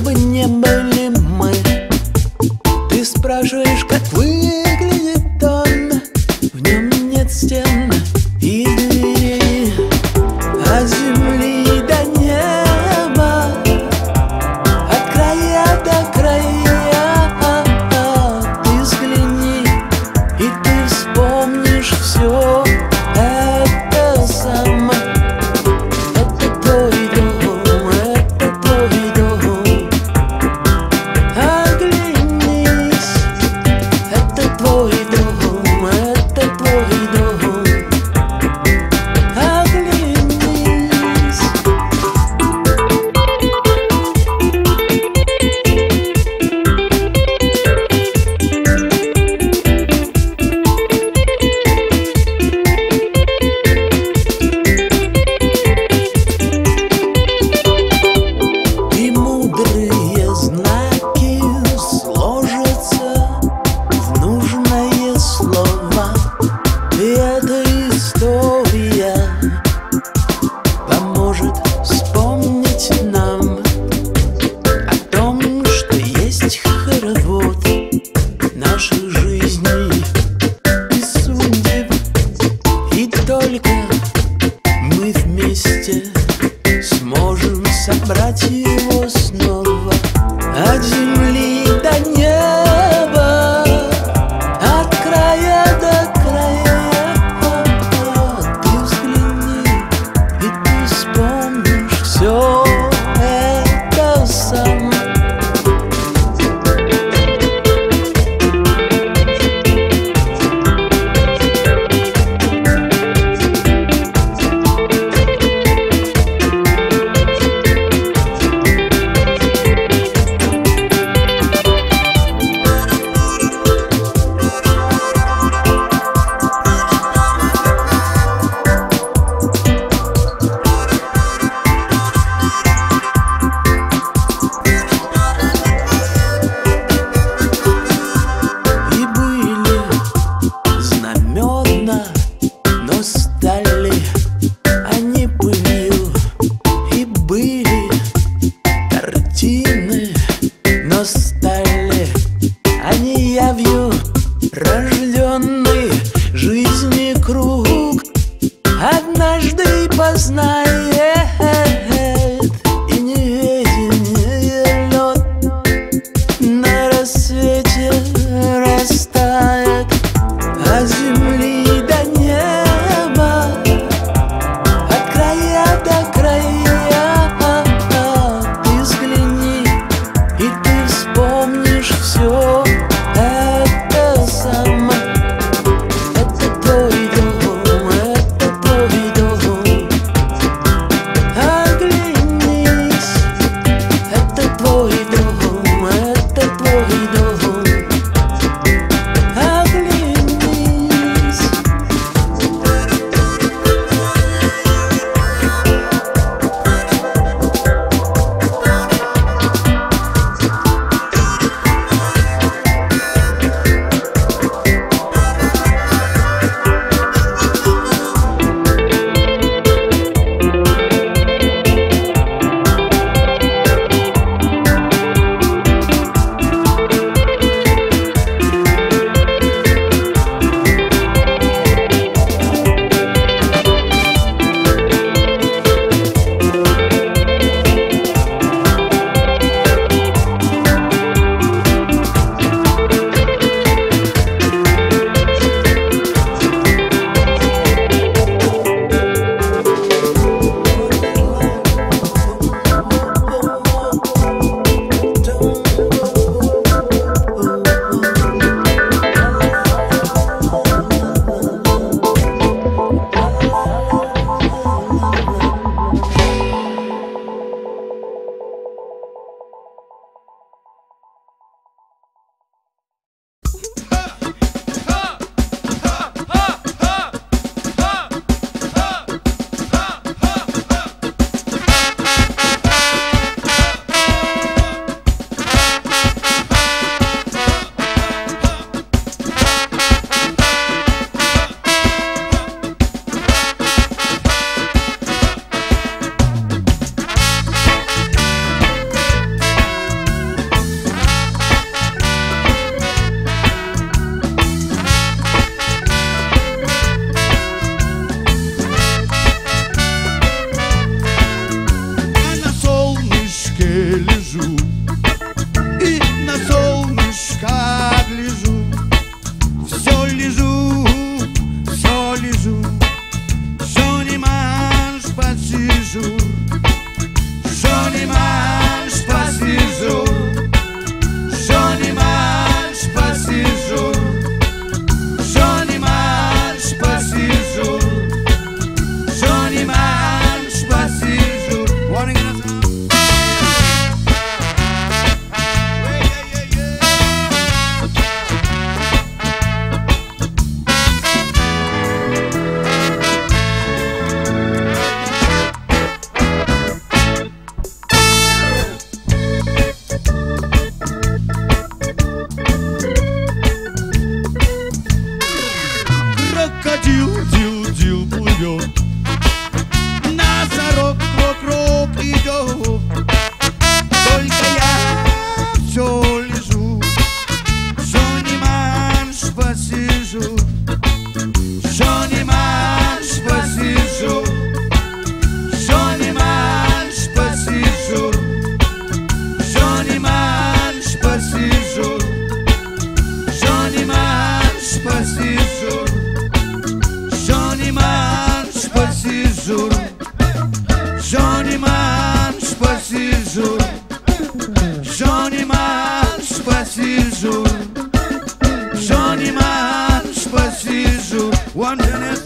бы не были мы. Ты спрашиваешь, как выглядит он. В нем нет стен и дверей, от земли до неба, от края до края. Ты взгляни, и ты вспомнишь все это сам. Это твой дом, это твой дом. Оглянись, это твой дом, это твой дом. Оглянись. И мудрые знаки сложатся в нужное слово. И эта история поможет вспомнить нам о том, что есть хоровод наших жизней и судеб. И только мы вместе сможем собрать его снова. посижу, Джонни Марш посижу, One minute